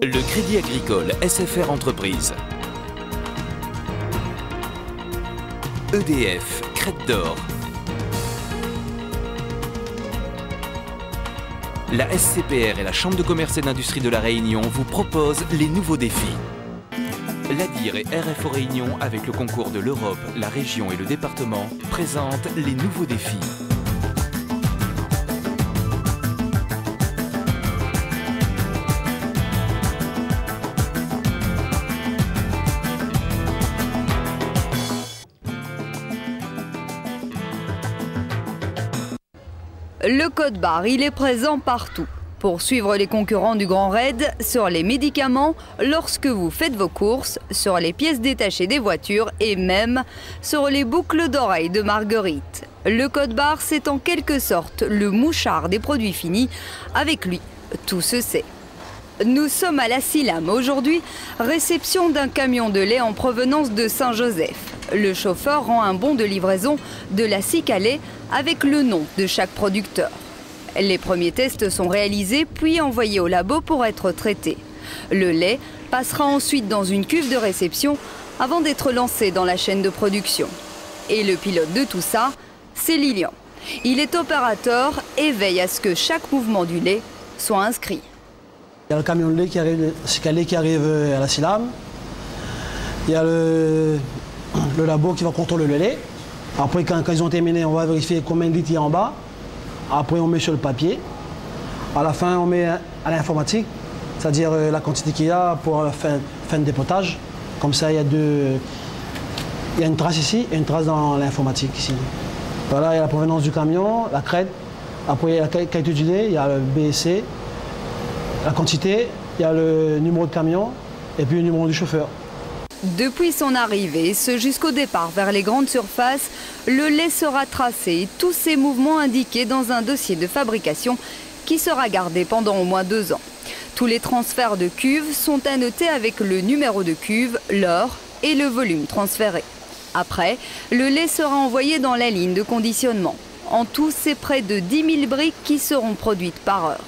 Le Crédit Agricole SFR Entreprise. EDF, Crête d'Or. La SCPR et la Chambre de commerce et d'industrie de la Réunion vous proposent les nouveaux défis. L'ADIR et RFO Réunion, avec le concours de l'Europe, la région et le département, présentent les nouveaux défis. Le code barre, il est présent partout. Pour suivre les concurrents du Grand Raid, sur les médicaments, lorsque vous faites vos courses, sur les pièces détachées des voitures et même sur les boucles d'oreilles de Marguerite. Le code barre, c'est en quelque sorte le mouchard des produits finis. Avec lui, tout se sait. Nous sommes à la Silame aujourd'hui, réception d'un camion de lait en provenance de Saint-Joseph. Le chauffeur rend un bon de livraison de la Cicalais avec le nom de chaque producteur. Les premiers tests sont réalisés puis envoyés au labo pour être traités. Le lait passera ensuite dans une cuve de réception avant d'être lancé dans la chaîne de production. Et le pilote de tout ça, c'est Lilian. Il est opérateur et veille à ce que chaque mouvement du lait soit inscrit. Il y a le camion de lait qui arrive, qui arrive à la Silame. Il y a le labo qui va contrôler le lait. Après, quand ils ont terminé, on va vérifier combien de litres il y a en bas. Après, on met sur le papier. À la fin, on met à l'informatique, c'est-à-dire la quantité qu'il y a pour la fin de dépotage. Comme ça, il y a une trace ici et une trace dans l'informatique ici. Voilà, il y a la provenance du camion, la crête. Après, il y a la qualité du lait, il y a le BSC. La quantité, il y a le numéro de camion et puis le numéro du chauffeur. Depuis son arrivée, ce jusqu'au départ vers les grandes surfaces, le lait sera tracé et tous ses mouvements indiqués dans un dossier de fabrication qui sera gardé pendant au moins 2 ans. Tous les transferts de cuves sont annotés avec le numéro de cuve, l'heure et le volume transféré. Après, le lait sera envoyé dans la ligne de conditionnement. En tout, c'est près de 10 000 briques qui seront produites par heure.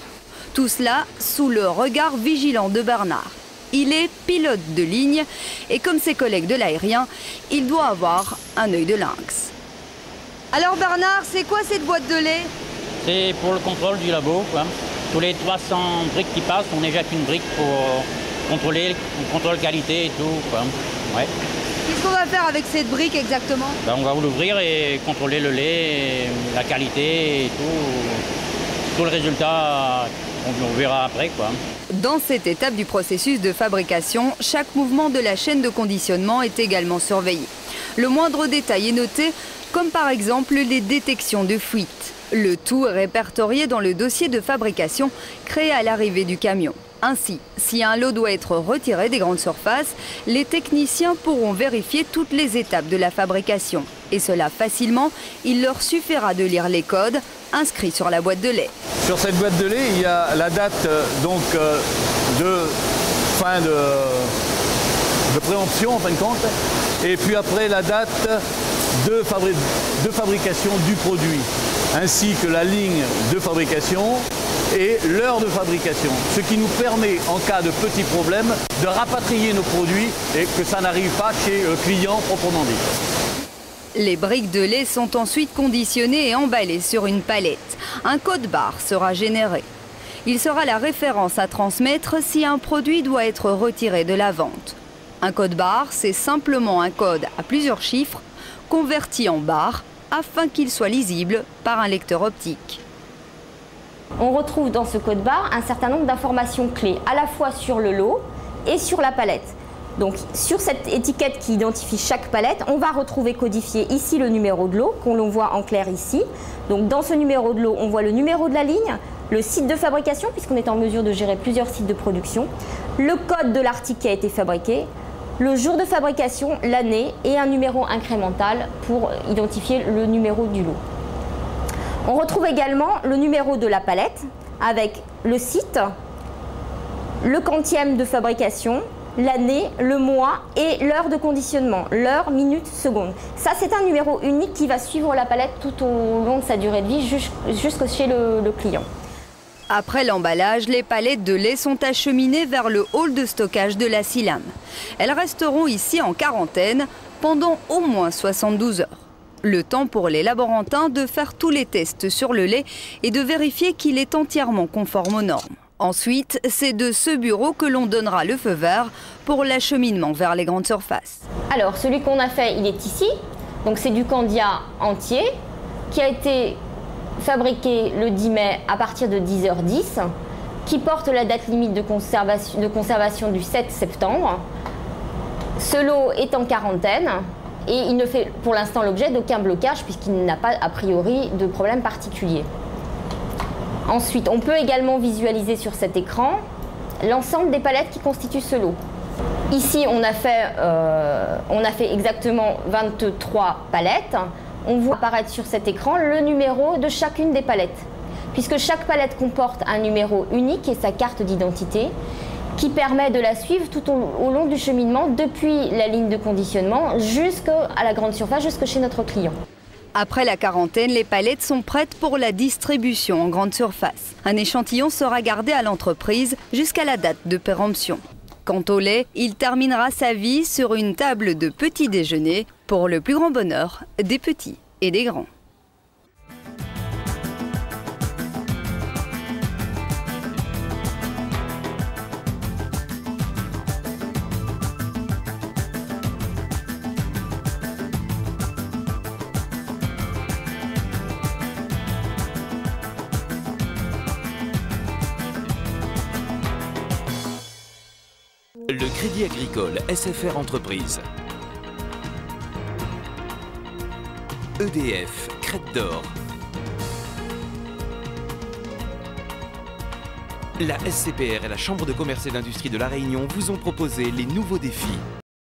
Tout cela sous le regard vigilant de Bernard. Il est pilote de ligne et comme ses collègues de l'aérien, il doit avoir un œil de lynx. Alors Bernard, c'est quoi cette boîte de lait? C'est pour le contrôle du labo, quoi. Tous les 300 briques qui passent, on éjecte une brique pour contrôler, contrôle qualité et tout, quoi. Ouais. Qu'est-ce qu'on va faire avec cette brique exactement? Ben, on va l'ouvrir et contrôler le lait, la qualité et tout le résultat. On verra après, quoi. Dans cette étape du processus de fabrication, chaque mouvement de la chaîne de conditionnement est également surveillé. Le moindre détail est noté, comme par exemple les détections de fuite. Le tout est répertorié dans le dossier de fabrication créé à l'arrivée du camion. Ainsi, si un lot doit être retiré des grandes surfaces, les techniciens pourront vérifier toutes les étapes de la fabrication. Et cela facilement, il leur suffira de lire les codes inscrits sur la boîte de lait. Sur cette boîte de lait, il y a la date de fin de préemption en fin de compte, et puis après la date de fabrication du produit, ainsi que la ligne de fabrication et l'heure de fabrication, ce qui nous permet, en cas de petits problèmes, de rapatrier nos produits et que ça n'arrive pas chez le client proprement dit. Les briques de lait sont ensuite conditionnées et emballées sur une palette. Un code barre sera généré. Il sera la référence à transmettre si un produit doit être retiré de la vente. Un code barre, c'est simplement un code à plusieurs chiffres converti en barres afin qu'il soit lisible par un lecteur optique. On retrouve dans ce code barre un certain nombre d'informations clés, à la fois sur le lot et sur la palette. Donc sur cette étiquette qui identifie chaque palette, on va retrouver codifié ici le numéro de lot, qu'on voit en clair ici. Donc dans ce numéro de lot, on voit le numéro de la ligne, le site de fabrication, puisqu'on est en mesure de gérer plusieurs sites de production, le code de l'article qui a été fabriqué, le jour de fabrication, l'année et un numéro incrémental pour identifier le numéro du lot. On retrouve également le numéro de la palette avec le site, le quantième de fabrication, l'année, le mois et l'heure de conditionnement, l'heure, minute, seconde. Ça, c'est un numéro unique qui va suivre la palette tout au long de sa durée de vie jusqu'à chez le client. Après l'emballage, les palettes de lait sont acheminées vers le hall de stockage de la Silam. Elles resteront ici en quarantaine pendant au moins 72 heures. Le temps pour les laborantins de faire tous les tests sur le lait et de vérifier qu'il est entièrement conforme aux normes. Ensuite, c'est de ce bureau que l'on donnera le feu vert pour l'acheminement vers les grandes surfaces. Alors, celui qu'on a fait, il est ici. Donc, c'est du candia entier qui a été fabriqué le 10 mai à partir de 10h10, qui porte la date limite de conservation du 7 septembre. Ce lot est en quarantaine et il ne fait pour l'instant l'objet d'aucun blocage puisqu'il n'a pas a priori de problème particulier. Ensuite, on peut également visualiser sur cet écran l'ensemble des palettes qui constituent ce lot. Ici, on a fait exactement 23 palettes. On voit apparaître sur cet écran le numéro de chacune des palettes, puisque chaque palette comporte un numéro unique et sa carte d'identité qui permet de la suivre tout au long du cheminement depuis la ligne de conditionnement jusqu'à la grande surface, jusque chez notre client. Après la quarantaine, les palettes sont prêtes pour la distribution en grande surface. Un échantillon sera gardé à l'entreprise jusqu'à la date de péremption. Quant au lait, il terminera sa vie sur une table de petit déjeuner pour le plus grand bonheur des petits et des grands. Le Crédit Agricole SFR Entreprise. EDF, Crête d'Or. La SCPR et la Chambre de commerce et d'industrie de La Réunion vous ont proposé les nouveaux défis.